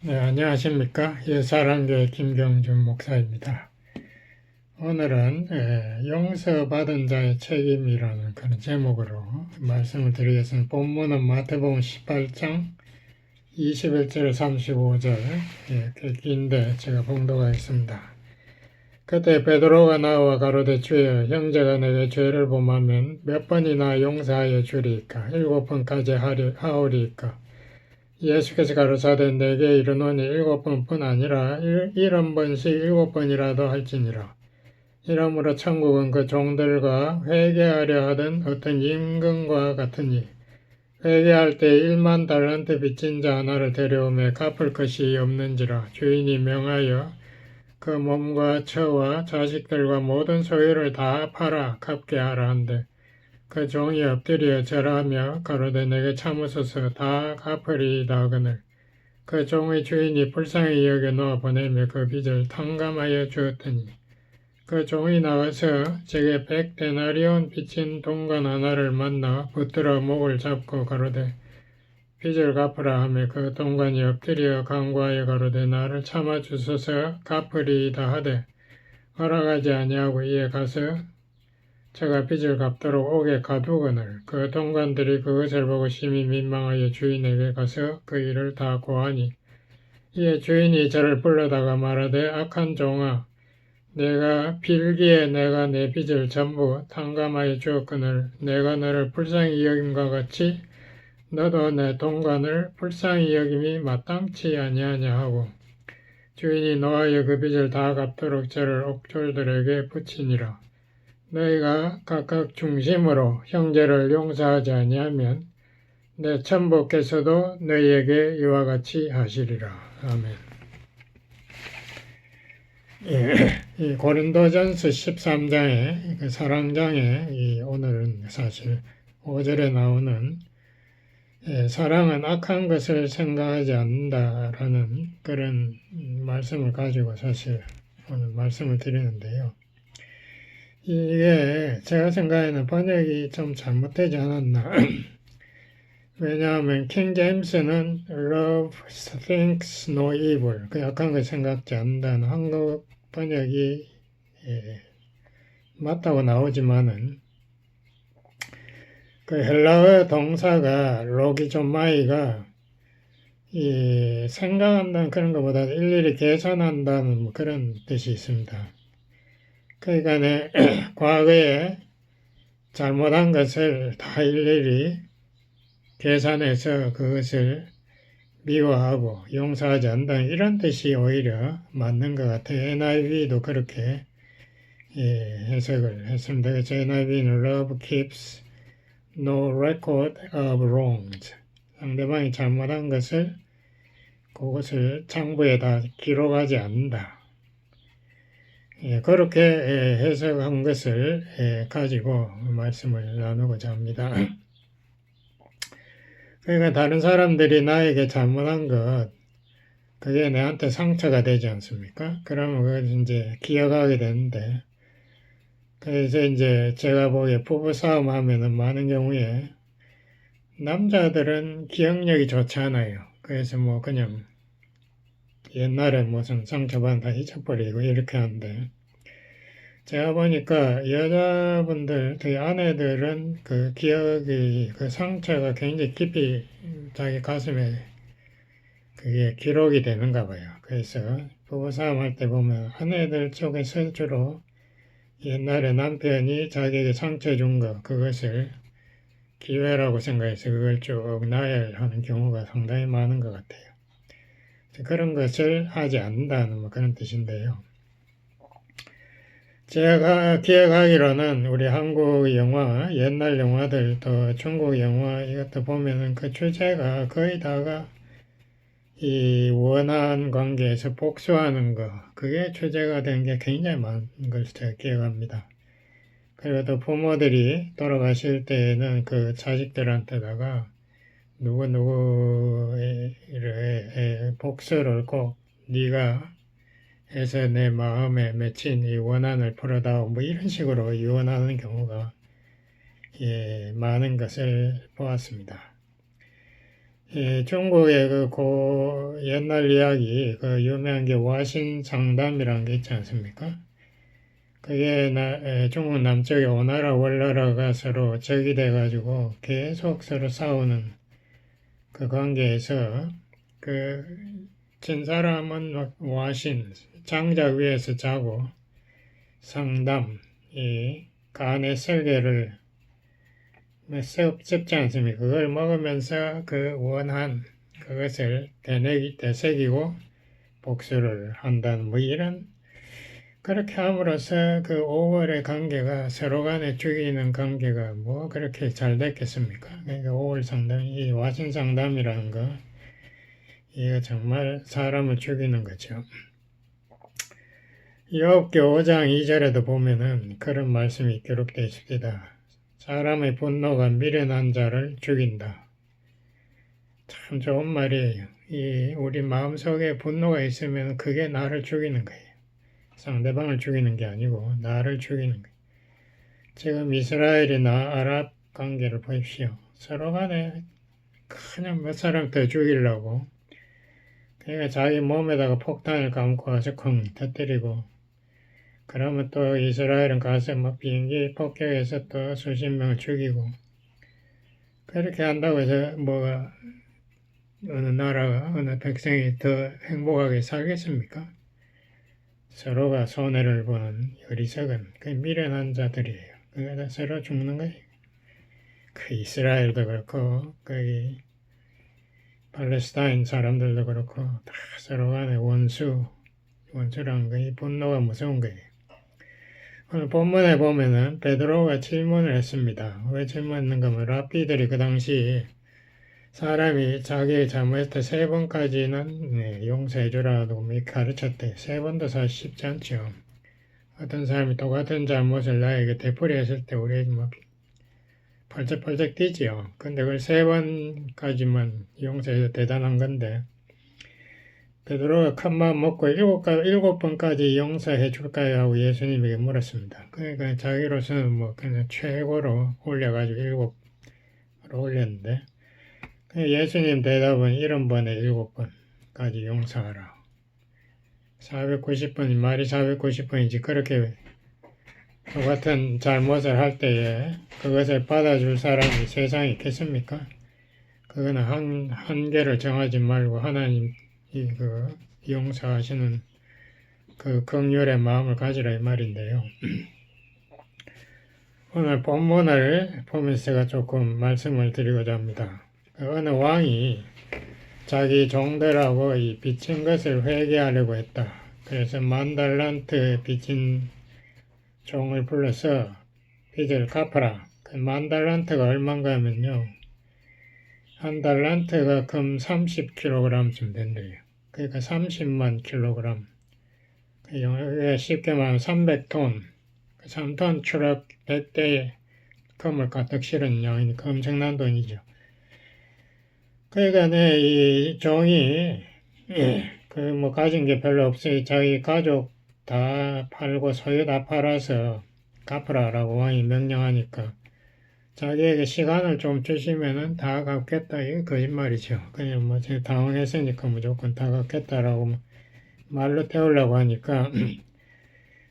네, 안녕하십니까. 예사랑교회 김경준 목사입니다. 오늘은 용서받은 자의 책임이라는 그런 제목으로 말씀을 드리겠습니다. 본문은 마태복음 18장 21절 35절 꽤 긴데 제가 봉독하겠습니다. 그때 베드로가 나와 가로되 주여, 형제가 내게 죄를 범하면 몇 번이나 용서하여 주리이까? 7번까지 하오리이까? 예수께서 가로사대 내게 이르노니 7번뿐 아니라 70번씩 7번이라도 할지니라. 이러므로 천국은 그 종들과 회개하려 하던 어떤 임금과 같으니, 회개할 때 1만 달란트 빚진 자 하나를 데려오매 갚을 것이 없는지라. 주인이 명하여 그 몸과 처와 자식들과 모든 소유를 다 팔아 갚게 하라 한데, 그 종이 엎드려 절하며 가로되 내게 참으소서 다 갚으리이다 하거늘, 그 종의 주인이 불쌍히 여겨 놓아 보내며 그 빚을 탕감하여 주었더니, 그 종이 나가서 제게 100데나리온 빚진 동관 하나를 만나 붙들어 목을 잡고 가로되 빚을 갚으라 하며, 그 동관이 엎드려 간구하여 가로되 나를 참아 주소서 갚으리이다 하되 허락하지 아니하고 이에 가서 제가 빚을 갚도록 옥에 가두거늘, 그 동관들이 그것을 보고 심히 민망하여 주인에게 가서 그 일을 다 고하니, 이에 주인이 저를 불러다가 말하되 악한 종아, 내가 빌기에 내가 내 빚을 전부 탕감하여 주었거늘 내가 너를 불쌍히 여김과 같이 너도 내 동관을 불쌍히 여김이 마땅치 아니하냐 하고, 주인이 노하여 그 빚을 다 갚도록 저를 옥졸들에게 붙이니라. 너희가 각각 중심으로 형제를 용서하지 아니하면 내 천부께서도 너희에게 이와 같이 하시리라. 아멘. 이 고린도전서 13장의 그 사랑장에 오늘은 사실 5절에 나오는 사랑은 악한 것을 생각하지 않는다라는 그런 말씀을 가지고 사실 오늘 말씀을 드리는데요. 이게 제가 생각에는 번역이 좀 잘못되지 않았나. 왜냐하면 킹 제임스는 Love thinks no evil, 그 약한 걸 생각지 않는다는 한국 번역이 맞다고 나오지만은 그 헬라어 동사가 로기조마이가 이 생각한다는 그런 것보다 일일이 계산한다는 뭐 그런 뜻이 있습니다. 그러니까 과거에 잘못한 것을 다 일일이 계산해서 그것을 미워하고 용서하지 않는다, 이런 뜻이 오히려 맞는 것 같아요. NIV도 그렇게 해석을 했습니다. 그래서 NIV는 Love keeps no record of wrongs, 상대방이 잘못한 것을 그것을 창부에다 기록하지 않는다. 그렇게 해석한 것을 가지고 말씀을 나누고자 합니다. 그러니까 다른 사람들이 나에게 잘못한 것, 그게 내한테 상처가 되지 않습니까? 그러면 그걸 이제 기억하게 되는데, 그래서 이제 제가 보기에 부부싸움 하면은 많은 경우에 남자들은 기억력이 좋지 않아요. 그래서 뭐 그냥 옛날에 무슨 상처받은 다 잊어버리고 이렇게 하는데, 제가 보니까 여자분들, 특히 아내들은 그 기억이, 그 상처가 굉장히 깊이 자기 가슴에 그게 기록이 되는가 봐요. 그래서 부부싸움 할 때 보면 아내들 쪽에서 주로 옛날에 남편이 자기에게 상처 준 거, 그것을 기회라고 생각해서 그걸 쭉 나열하는 경우가 상당히 많은 것 같아요. 그런 것을 하지 않는다는 뭐 그런 뜻인데요. 제가 기억하기로는 우리 한국 영화, 옛날 영화들, 또 중국 영화 이것도 보면은 그 주제가 거의 다가 이 원한 관계에서 복수하는 거, 그게 주제가 된 게 굉장히 많은 걸 제가 기억합니다. 그리고 또 부모들이 돌아가실 때에는 그 자식들한테다가 누구누구의 복수를 꼭 네가 해서 내 마음에 맺힌 이 원한을 풀어다오, 뭐 이런 식으로 유언하는 경우가 많은 것을 보았습니다. 중국의 옛날 이야기, 유명한 게 와신상담이라는 게 있지 않습니까? 그게 중국 남쪽에 오나라 월나라가 서로 적이 돼가지고 계속 서로 싸우는 그 관계에서 진 사람은 와신, 장작 위에서 자고 상담, 이 간의 설계를 썩지 않습니까? 그걸 먹으면서 그것을 되새기고 복수를 한다는 이런 그렇게 함으로써 그 5월의 관계가 서로 간에 죽이는 관계가 그렇게 잘 됐겠습니까? 그러니까 5월 상담, 이 와신 상담이라는 거 이거 정말 사람을 죽이는 거죠. 욥기 5장 2절에도 보면은 그런 말씀이 기록되어 있습니다. 사람의 분노가 미련한 자를 죽인다. 참 좋은 말이에요. 우리 마음속에 분노가 있으면 그게 나를 죽이는 거예요. 상대방을 죽이는 게 아니고 나를 죽이는 거예요. 지금 이스라엘이나 아랍 관계를 보십시오. 서로 간에 그냥 몇 사람 더 죽이려고 그러니까 자기 몸에다가 폭탄을 감고 와서 쿵 터뜨리고 그러면 또 이스라엘은 가서 비행기 폭격해서 또 수십 명을 죽이고 그렇게 한다고 해서 어느 나라가 어느 백성이 더 행복하게 살겠습니까? 서로가 손해를 보는 어리석은 미련한 자들이에요. 그러다 서로 죽는 거예요. 이스라엘도 그렇고 거기 팔레스타인 사람들도 그렇고 다 서로 간에 원수라는 거, 이 분노가 무서운 거예요. 오늘 본문에 보면은 베드로가 질문을 했습니다. 왜 질문했는가 하면 랍비들이 그 당시 사람이 자기 잘못했을 때 3번까지는 용서해 주라고 가르쳤대. 3번도 사실 쉽지 않죠. 어떤 사람이 똑같은 잘못을 나에게 되풀이했을 때 우리 펄쩍펄쩍 뛰지요. 근데 그걸 3번까지만 용서해서 대단한 건데 베드로가 큰 마음 먹고 7번까지 용서해 줄까요? 하고 예수님에게 물었습니다. 그러니까 자기로서는 그냥 최고로 올려가지고 7으로 올렸는데 예수님 대답은 70번에 7번까지 용서하라. 490번, 말이 490번이지 그렇게 똑같은 잘못을 할 때에 그것을 받아줄 사람이 세상에 있겠습니까? 그거는 한계를 정하지 말고 하나님 용서하시는 그 긍휼의 마음을 가지라 이 말인데요. 오늘 본문을 보면서 제가 조금 말씀을 드리고자 합니다. 어느 왕이 자기 종들하고 이 빚진 것을 회개하려고 했다. 그래서 10,000달란트 빚진 종을 불러서 빚을 갚아라. 그 10,000달란트가 얼마인가 하면요. 한 달란트가 금 30kg쯤 된대요. 그러니까 30만 킬로그램. 쉽게 말하면 300톤. 3톤 트럭 100대에 금을 가득 실은 양이니까 엄청난 돈이죠. 그러니까 이 종이 가진 게 별로 없어요. 자기 가족 다 팔고 소유 다 팔아서 갚으라라고 왕이 명령하니까 자기에게 시간을 좀 주시면은 다 갚겠다. 이게 거짓말이죠. 그냥 당황했으니까 무조건 다 갚겠다라고 말로 태우려고 하니까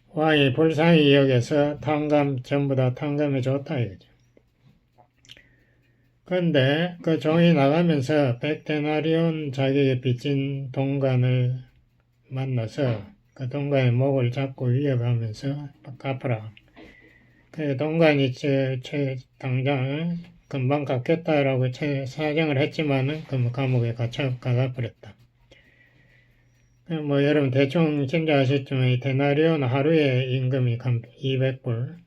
왕이 불쌍히 여겨서 전부 다 탕감해 줬다 이거죠. 근데 그 종이 나가면서 100데나리온 자기에게 빚진 동관을 만나서 그 동관의 목을 잡고 위협하면서 갚으라. 그 동관이 당장 금방 갚겠다라고 사정을 했지만은 그 감옥에 가버렸다. 여러분 대충 짐작하셨지만 이 데나리온 하루에 임금이 200불.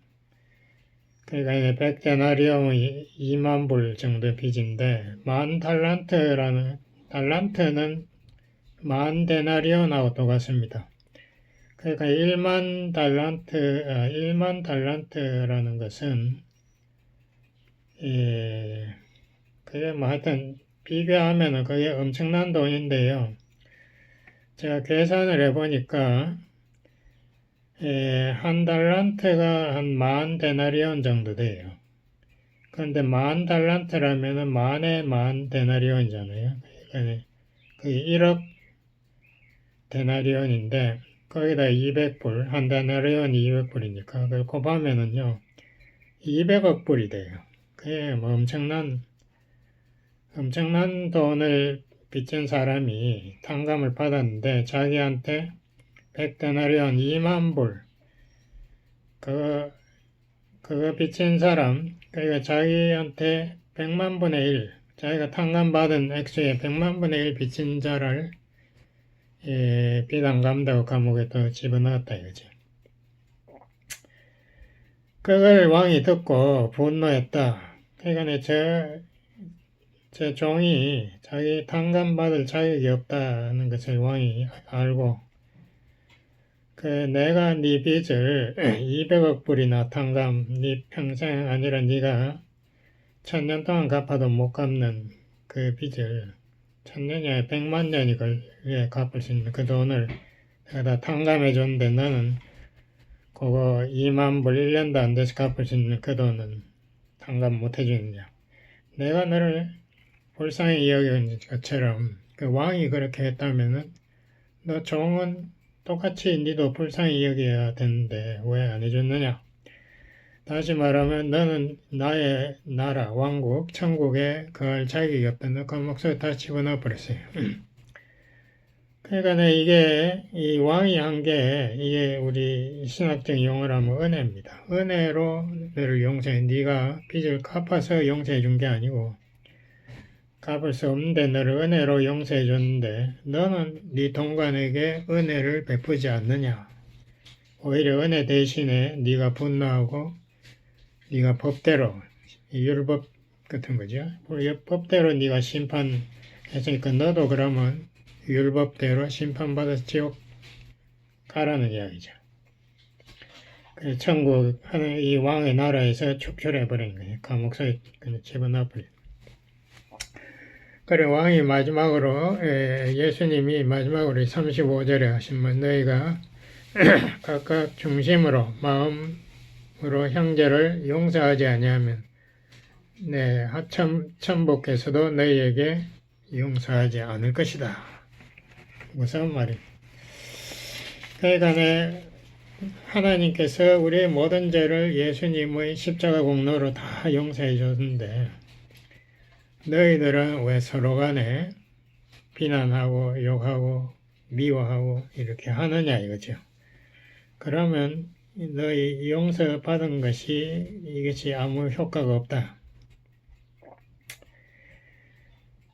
그러니까 100데나리온은 2만 불 정도 빚인데 10,000달란트는 10,000데나리온하고 똑같습니다. 그러니까 1만 달란트라는 것은 그게 하여튼 비교하면은 그게 엄청난 돈인데요. 제가 계산을 해보니까 한 달란트가 한 10,000데나리온 정도 돼요. 그런데 10,000달란트라면은 만에 10,000데나리온이잖아요. 그러니까 그게 1억 데나리온인데 거기다 200불, 한 데나리온이 200불이니까 그걸 곱하면은요 200억 불이 돼요. 그게 뭐 엄청난 돈을 빚진 사람이 탕감을 받았는데 자기한테 100데나리온 2만 불 그거 빚진 사람 그러니까 자기한테 100만 분의 1 자기가 탕감받은 액수의 100만 분의 1 빚진 자를 빚 안 갚는다고 감옥에 또 집어넣었다 이거지. 그걸 왕이 듣고 분노했다. 그러니까 저 종이 자기 탕감받을 자격이 없다는 것을 왕이 알고 내가 네 빚을 200억 불이나 탕감 네 평생 아니라 네가 1000년 동안 갚아도 못 갚는 그 빚을 1000년이 아니라 100만 년이 걸려 갚을 수 있는 그 돈을 내가 다 탕감해 줬는데 너는 그거 2만 불 1년도 안 돼서 갚을 수 있는 그 돈은 탕감 못 해주느냐. 내가 너를 불쌍히 여기는 것처럼 그 왕이 그렇게 했다면은 너 종은 똑같이 니도 불쌍히 여겨야 되는데 왜 안 해줬느냐. 다시 말하면 너는 나의 나라, 왕국, 천국에 거할 자격이 없다. 너 그 목소리 다 집어넣어 버렸어요. 그러니까 이게 이 왕이 한 게 이게 우리 신학적 용어로 하면 은혜입니다. 은혜로 너를 용서해. 네가 빚을 갚아서 용서해 준 게 아니고 갚을 수 없는데 너를 은혜로 용서해 줬는데 너는 네 동관에게 은혜를 베푸지 않느냐. 오히려 은혜 대신에 네가 분노하고 네가 법대로 율법 같은 거죠. 법대로 네가 심판했으니까 너도 그러면 율법대로 심판받아서 지옥 가라는 이야기죠. 천국 하는 이 왕의 나라에서 축출해버린 거예요. 감옥소에 집어넣어버린. 그래 왕이 마지막으로 예수님이 마지막으로 35절에 하시면 너희가 각각 중심으로 마음으로 형제를 용서하지 아니하면 내 천부께서도 너희에게 용서하지 않을 것이다. 무슨 말이에요? 그러니까 하나님께서 우리의 모든 죄를 예수님의 십자가 공로로 다 용서해 줬는데 너희들은 왜 서로 간에 비난하고 욕하고 미워하고 이렇게 하느냐 이거죠. 그러면 너희 용서받은 이것이 아무 효과가 없다.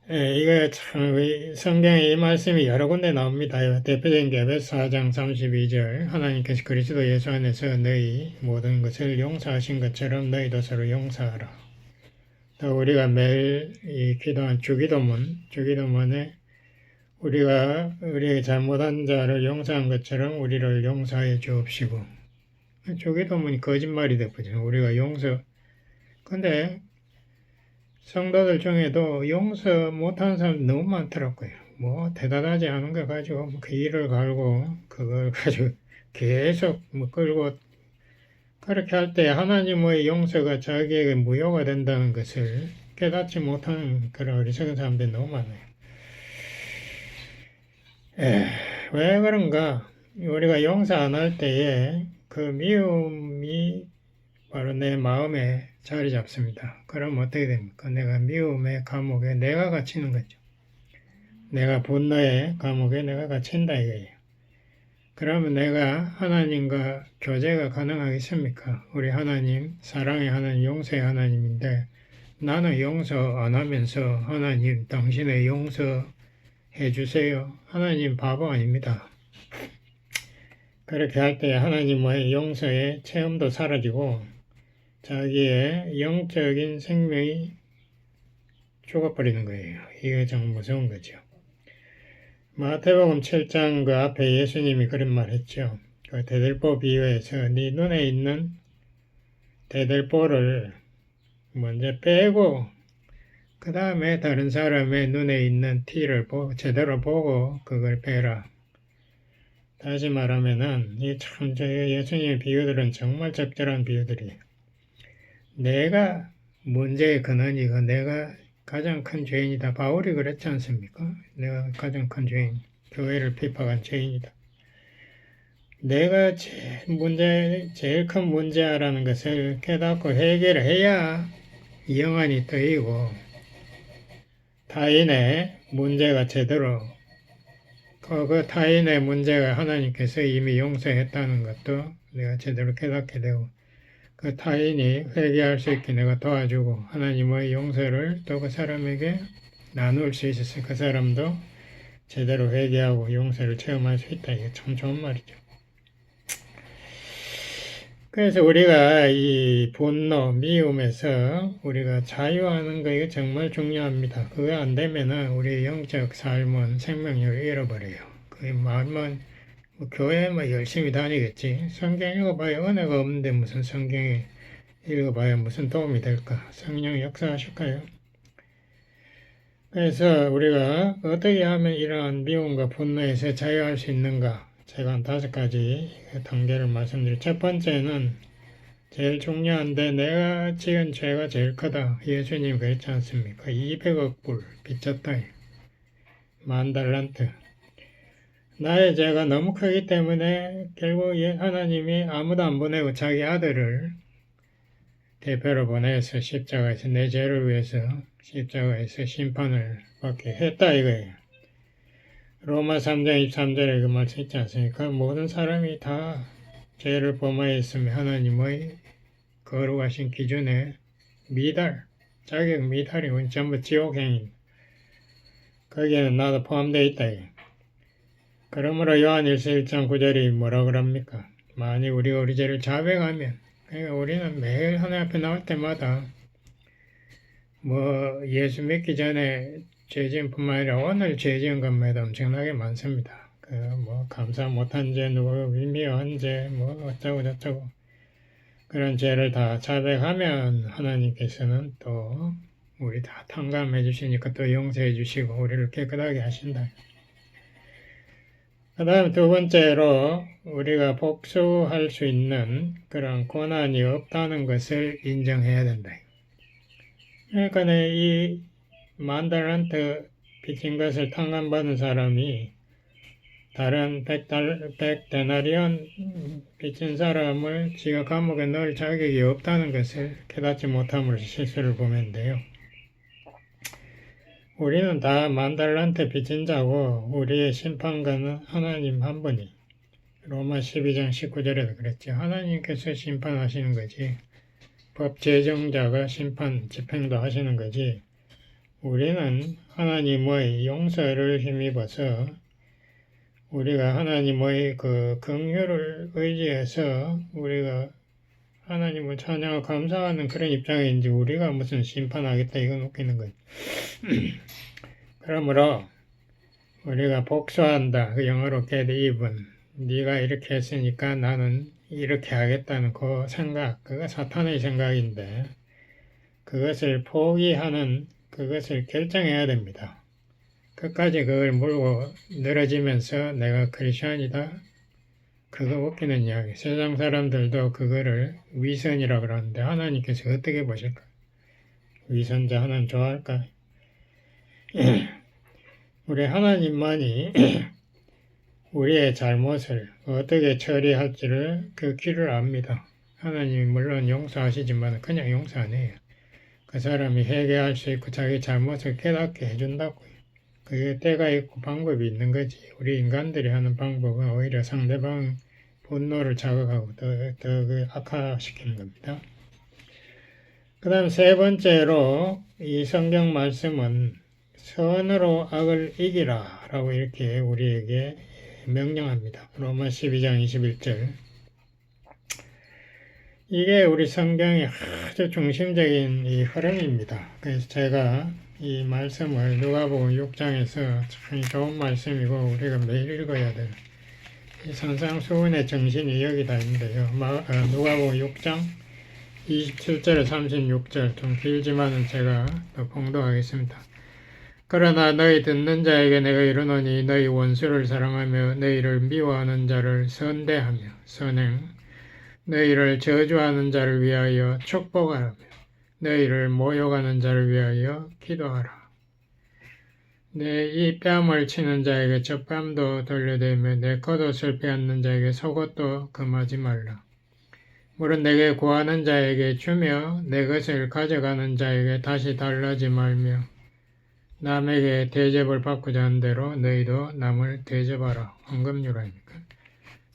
이거 참 성경에 이 말씀이 여러 군데 나옵니다. 대표적인 게 에베소 4장 32절 하나님께서 그리스도 예수 안에서 너희 모든 것을 용서하신 것처럼 너희도 서로 용서하라. 또 우리가 매일 기도한 주기도문에 우리가 우리에게 잘못한 자를 용서한 것처럼 우리를 용서하여 주옵시고 주기도문이 거짓말이 되거든요. 우리가 근데 성도들 중에도 용서 못하는 사람 너무 많더라고요. 뭐 대단하지 않은 거 가지고 그 일을 갈고 그걸 가지고 계속 끌고 그렇게 할 때 하나님의 용서가 자기에게 무효가 된다는 것을 깨닫지 못하는 그런 어리석은 사람들이 너무 많아요. 왜 그런가? 우리가 용서 안 할 때에 그 미움이 바로 내 마음에 자리 잡습니다. 그럼 어떻게 됩니까? 내가 미움의 감옥에 내가 갇히는 거죠. 내가 분노의 감옥에 내가 갇힌다 이거예요. 그러면 내가 하나님과 교제가 가능하겠습니까? 우리 하나님, 사랑의 하나님, 용서의 하나님인데 나는 용서 안 하면서 하나님 당신의 용서해 주세요. 하나님 바보 아닙니다. 그렇게 할 때 하나님의 용서의 체험도 사라지고 자기의 영적인 생명이 죽어버리는 거예요. 이게 참 무서운 거죠. 마태복음 7장 그 앞에 예수님이 그런 말 했죠. 그 대들보 비유에서 네 눈에 있는 대들보를 먼저 빼고 그 다음에 다른 사람의 눈에 있는 티를 제대로 보고 그걸 빼라. 다시 말하면은 예수님의 비유들은 정말 적절한 비유들이에요. 내가 문제의 근원이 그 내가 가장 큰 죄인이다. 바울이 그랬지 않습니까? 내가 가장 큰 죄인, 교회를 핍박한 죄인이다. 내가 제일 큰 문제라는 것을 깨닫고 해결을 해야 영안이 뜨이고 타인의 문제가 제대로 그 타인의 문제가 하나님께서 이미 용서했다는 것도 내가 제대로 깨닫게 되고 그 타인이 회개할 수 있게 내가 도와주고 하나님의 용서를 또 그 사람에게 나눌 수 있어서 그 사람도 제대로 회개하고 용서를 체험할 수 있다. 이게 참 좋은 말이죠. 그래서 우리가 이 분노, 미움에서 우리가 자유하는 거 이게 정말 중요합니다. 그거 안 되면은 우리 영적 삶은 생명력을 잃어버려요. 그 마음은 뭐 교회 열심히 다니겠지. 성경 읽어봐야 은혜가 없는데 무슨 성경에 읽어봐야 무슨 도움이 될까? 성령 역사하실까요? 그래서 우리가 어떻게 하면 이러한 미움과 분노에서 자유할 수 있는가? 제가 한 5가지 단계를 말씀드릴. 첫 번째는 제일 중요한데 내가 지은 죄가 제일 크다. 예수님 그랬지 않습니까? 200억 불 빚졌다. 10,000달란트. 나의 죄가 너무 크기 때문에 결국 하나님이 아무도 안 보내고 자기 아들을 대표로 보내서 십자가에서 내 죄를 위해서 십자가에서 심판을 받게 했다 이거예요. 로마 3장 23절에 그 말씀 있지 않습니까? 모든 사람이 다 죄를 범하였으며 하나님의 거룩하신 기준에 자격 미달이 전부 지옥행위. 거기에는 나도 포함되어 있다. 그러므로 요한일서 1장 9절이 뭐라 그럽니까? 만약 우리가 우리 죄를 자백하면, 그러니까 우리는 매일 하나님 앞에 나올 때마다 예수 믿기 전에 죄지은뿐만 아니라 오늘 죄지은 것마다 엄청나게 많습니다. 감사 못한 죄, 미묘한 죄, 어쩌고 저쩌고 그런 죄를 다 자백하면 하나님께서는 또 우리 다 탕감해 주시니까 또 용서해 주시고 우리를 깨끗하게 하신다. 그 다음 두 번째로 우리가 복수할 수 있는 그런 권한이 없다는 것을 인정해야 된다. 그러니까 이 10,000달란트 빚진 것을 탕감받은 사람이 다른 100데나리온 빚진 사람을 지가 감옥에 넣을 자격이 없다는 것을 깨닫지 못함으로 실수를 보면 돼요. 우리는 다 10,000달란트 빚진 자고 우리의 심판관은 하나님 한 분이 로마 12장 19절에도 그랬죠. 하나님께서 심판하시는 거지. 법 제정자가 심판 집행도 하시는 거지. 우리는 하나님의 용서를 힘입어서 우리가 하나님의 그 긍휼을 의지해서 우리가 하나님을 찬양하고 감사하는 그런 입장인지 우리가 무슨 심판하겠다 이건 웃기는 거예요. 그러므로 우리가 복수한다. 그 영어로 get even. 네가 이렇게 했으니까 나는 이렇게 하겠다는 그 생각, 그거 사탄의 생각인데 그것을 포기하는 그것을 결정해야 됩니다. 끝까지 그걸 물고 늘어지면서 내가 크리스천이다. 그거 웃기는 이야기. 세상 사람들도 그거를 위선이라 그러는데 하나님께서 어떻게 보실까? 위선자 하나님 좋아할까? 우리 하나님만이 우리의 잘못을 어떻게 처리할지를 그 길을 압니다. 하나님이 물론 용서하시지만 그냥 용서 안 해요. 그 사람이 회개할 수 있고 자기 잘못을 깨닫게 해준다고요. 그게 때가 있고 방법이 있는 거지. 우리 인간들이 하는 방법은 오히려 상대방 분노를 자극하고 더 악화시키는 겁니다. 그 다음 세 번째로 이 성경 말씀은 선으로 악을 이기라 라고 이렇게 우리에게 명령합니다. 로마 12장 21절. 이게 우리 성경의 아주 중심적인 이 흐름입니다. 그래서 제가 이 말씀을 누가복음 6장에서 참 좋은 말씀이고 우리가 매일 읽어야 돼요. 이 산상수훈의 정신이 여기다 있는데요. 누가복음 6장 27절에 36절 좀 길지만은 제가 또 봉독하겠습니다. 그러나 너희 듣는 자에게 내가 이르노니 너희 원수를 사랑하며 너희를 미워하는 자를 선대하며 선행 너희를 저주하는 자를 위하여 축복하라며 너희를 모욕하는 자를 위하여 기도하라. 내 이 뺨을 치는 자에게 저 뺨도 돌려대며 내 겉옷을 빼앗는 자에게 속옷도 금하지 말라. 물은 내게 구하는 자에게 주며 내 것을 가져가는 자에게 다시 달라지 말며 남에게 대접을 받고자 하는 대로 너희도 남을 대접하라. 황금유라니까.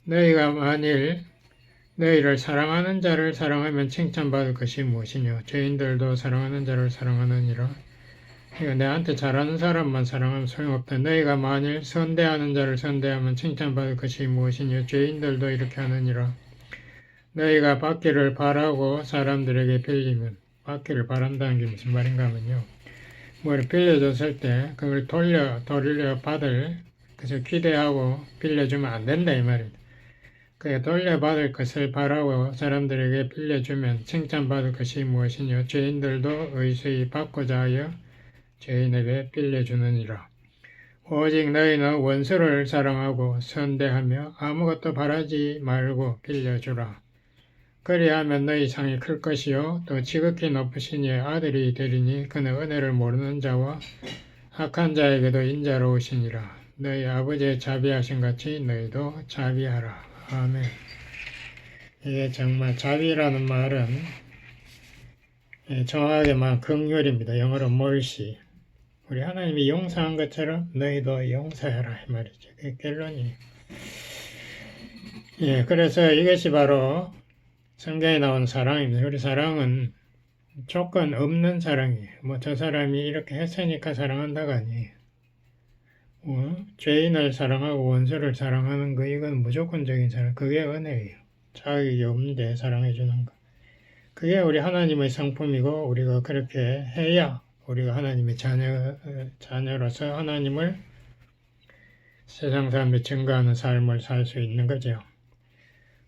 너희가 만일 너희를 사랑하는 자를 사랑하면 칭찬받을 것이 무엇이냐. 죄인들도 사랑하는 자를 사랑하느니라. 그러니까 내한테 잘하는 사람만 사랑하면 소용없다. 너희가 만일 선대하는 자를 선대하면 칭찬받을 것이 무엇이냐. 죄인들도 이렇게 하느니라. 너희가 받기를 바라고 사람들에게 빌리면, 받기를 바란다는 게 무슨 말인가 하면요, 뭘 빌려줬을 때 그걸 돌려받을, 그래서 기대하고 빌려주면 안 된다 이 말입니다. 그 돌려받을 것을 바라고 사람들에게 빌려주면 칭찬받을 것이 무엇이냐. 죄인들도 의수히 받고자 하여 죄인에게 빌려주느니라. 오직 너희는 원수를 사랑하고 선대하며 아무것도 바라지 말고 빌려주라. 그리하면 너희 상이 클 것이요 또 지극히 높으신 이의 아들이 되리니 그는 은혜를 모르는 자와 악한 자에게도 인자로우시니라. 너희 아버지의 자비하신 같이 너희도 자비하라. 아멘. 이게 정말 자비라는 말은 정확하게 말하면 긍휼입니다. 영어로 mercy. 우리 하나님이 용서한 것처럼 너희도 용서해라 이 말이죠. 그게 결론이에요. 그래서 이것이 바로 성경에 나온 사랑입니다. 우리 사랑은 조건 없는 사랑이에요. 뭐 저 사람이 이렇게 했으니까 사랑한다가 아니에요. 죄인을 사랑하고 원수를 사랑하는 거 이건 무조건적인 사랑. 그게 은혜예요. 자격이 없는데 사랑해 주는 거. 그게 우리 하나님의 성품이고 우리가 그렇게 해야 우리가 하나님의 자녀로서 하나님을 세상 사람들이 증거하는 삶을 살 수 있는 거죠.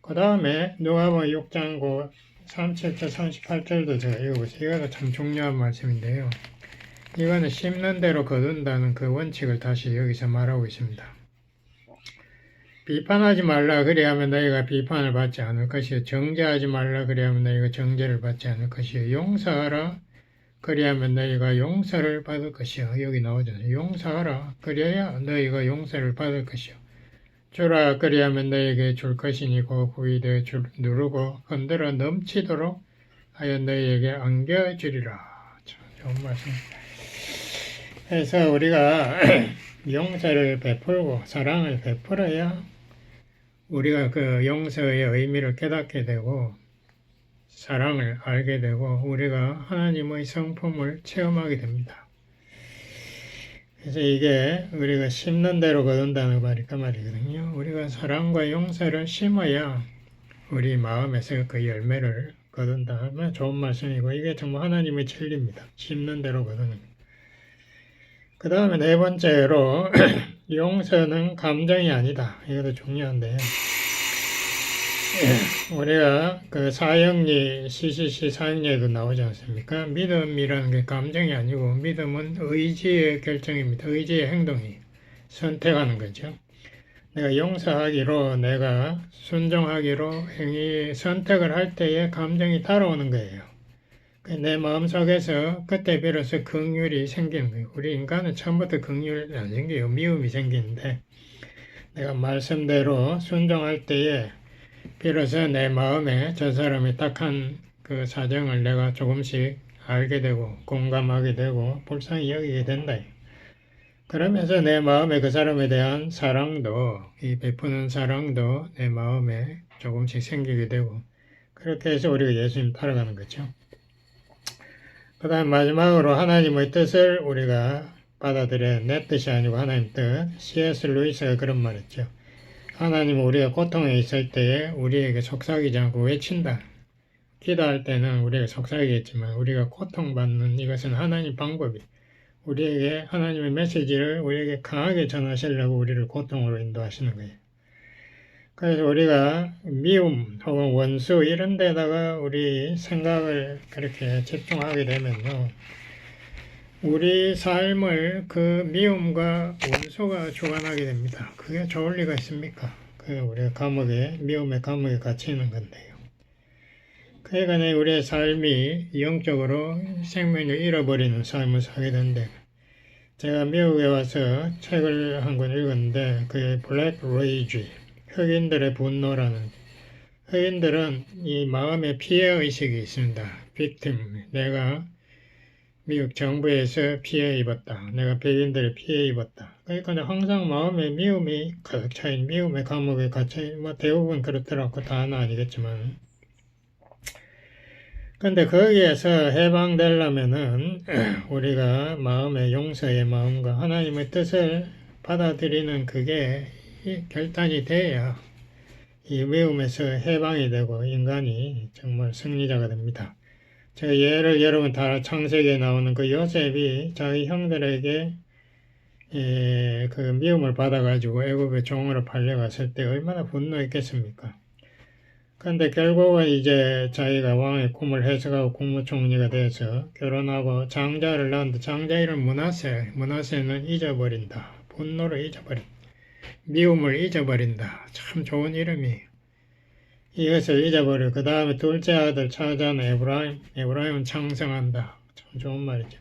그 다음에 누가복음 6장 37절 38절도 제가 읽어보세요. 이거도 참 중요한 말씀인데요. 이거는 심는 대로 거둔다는 그 원칙을 다시 여기서 말하고 있습니다. 비판하지 말라 그리하면 너희가 비판을 받지 않을 것이요. 정죄하지 말라 그리하면 너희가 정죄를 받지 않을 것이요. 용서하라 그리하면 너희가 용서를 받을 것이요. 여기 나오잖아요. 용서하라 그리하여 너희가 용서를 받을 것이요. 주라 그리하면 너희에게 줄 것이니 그 후이되 누르고 흔들어 넘치도록 하여 너희에게 안겨주리라. 좋은 말씀입니다. 그래서 우리가 용서를 베풀고 사랑을 베풀어야 우리가 그 용서의 의미를 깨닫게 되고 사랑을 알게 되고 우리가 하나님의 성품을 체험하게 됩니다. 그래서 이게 우리가 심는 대로 거둔다는 말이 그 말이거든요. 우리가 사랑과 용서를 심어야 우리 마음에서 그 열매를 거둔다 하면 좋은 말씀이고 이게 정말 하나님의 진리입니다. 심는 대로 거두는 것. 그 다음에 네 번째로 용서는 감정이 아니다. 이것도 중요한데요. 우리가 그 사형리 CCC 사형리에도 나오지 않습니까? 믿음이라는 게 감정이 아니고 믿음은 의지의 결정입니다. 의지의 행동이 선택하는 거죠. 내가 용서하기로 내가 순종하기로 선택을 할 때에 감정이 따라오는 거예요. 내 마음속에서 그때 비로소 긍휼이 생기는 거예요. 우리 인간은 처음부터 긍휼이 안 생겨요. 미움이 생기는데 내가 말씀대로 순종할 때에 비로소 내 마음에 저 사람이 딱한 그 사정을 내가 조금씩 알게 되고 공감하게 되고 불쌍히 여기게 된다. 그러면서 내 마음에 그 사람에 대한 사랑도 이 베푸는 사랑도 내 마음에 조금씩 생기게 되고 그렇게 해서 우리가 예수님 따라가는 거죠. 그 다음 마지막으로 하나님의 뜻을 우리가 받아들여야 내 뜻이 아니고 하나님 뜻. C.S. 루이스가 그런 말 했죠. 하나님은 우리가 고통에 있을 때에 우리에게 속삭이지 않고 외친다. 기도할 때는 우리가 속삭이겠지만 우리가 고통받는 이것은 하나님 방법이 우리에게 하나님의 메시지를 우리에게 강하게 전하시려고 우리를 고통으로 인도하시는 거예요. 그래서 우리가 미움 혹은 원수 이런 데다가 우리 생각을 그렇게 집중하게 되면요. 우리 삶을 그 미움과 원수가 주관하게 됩니다. 그게 좋을 리가 있습니까? 우리가 미움의 감옥에 갇히는 건데요. 그러니까 우리의 삶이 영적으로 생명을 잃어버리는 삶을 살게 된대. 제가 미국에 와서 책을 한 권 읽었는데 그게 블랙 레이지, 흑인들의 분노라는. 흑인들은 이 마음에 피해 의식이 있습니다. 빅팀, 내가 미국 정부에서 피해 입었다. 내가 백인들의 피해 입었다. 그러니까 항상 마음에 미움이 가득 차인, 미움의 감옥에 갇혀, 뭐 대부분 그렇더라고. 다는 아니겠지만. 근데 거기에서 해방되려면은 우리가 마음의 용서의 마음과 하나님의 뜻을 받아들이는 그게 결단이 돼야 이 미움에서 해방이 되고 인간이 정말 승리자가 됩니다. 제가 예를 여러분 다 창세기에 나오는 그 요셉이 자기 형들에게 그 미움을 받아가지고 애굽의 종으로 팔려갔을 때 얼마나 분노했겠습니까? 근데 결국은 이제 자기가 왕의 꿈을 해석하고 국무총리가 돼서 결혼하고 장자를 낳았는데 장자 이름 문하세는 잊어버린다. 분노를 잊어버린다. 미움을 잊어버린다. 참 좋은 이름이에요. 이것을 잊어버려. 그 다음에 둘째 아들 찾아는 에브라임은 창성한다. 참 좋은 말이죠.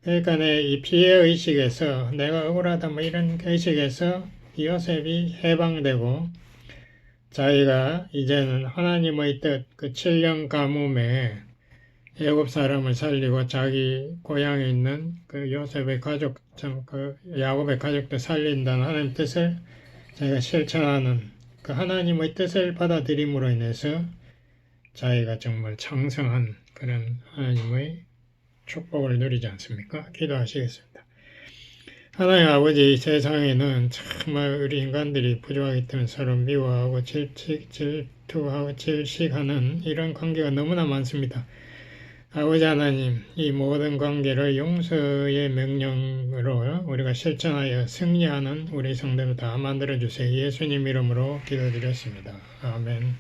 그러니까 이 피해 의식에서 내가 억울하다 뭐 이런 의식에서 요셉이 해방되고 자기가 이제는 하나님의 뜻, 그 7년 가뭄에 애굽 사람을 살리고 자기 고향에 있는 그 요셉의 가족, 그 야곱의 가족도 살린다는 하나님 뜻을 자기가 실천하는 그 하나님의 뜻을 받아들임으로 인해서 자기가 정말 창성한 그런 하나님의 축복을 누리지 않습니까? 기도하시겠습니다. 하나님 아버지, 이 세상에는 정말 우리 인간들이 부족하기 때문에 서로 미워하고 질투하고 질식하는 이런 관계가 너무나 많습니다. 아버지 하나님, 이 모든 관계를 용서의 명령으로 우리가 실천하여 승리하는 우리 성도를 다 만들어주세요. 예수님 이름으로 기도드렸습니다. 아멘.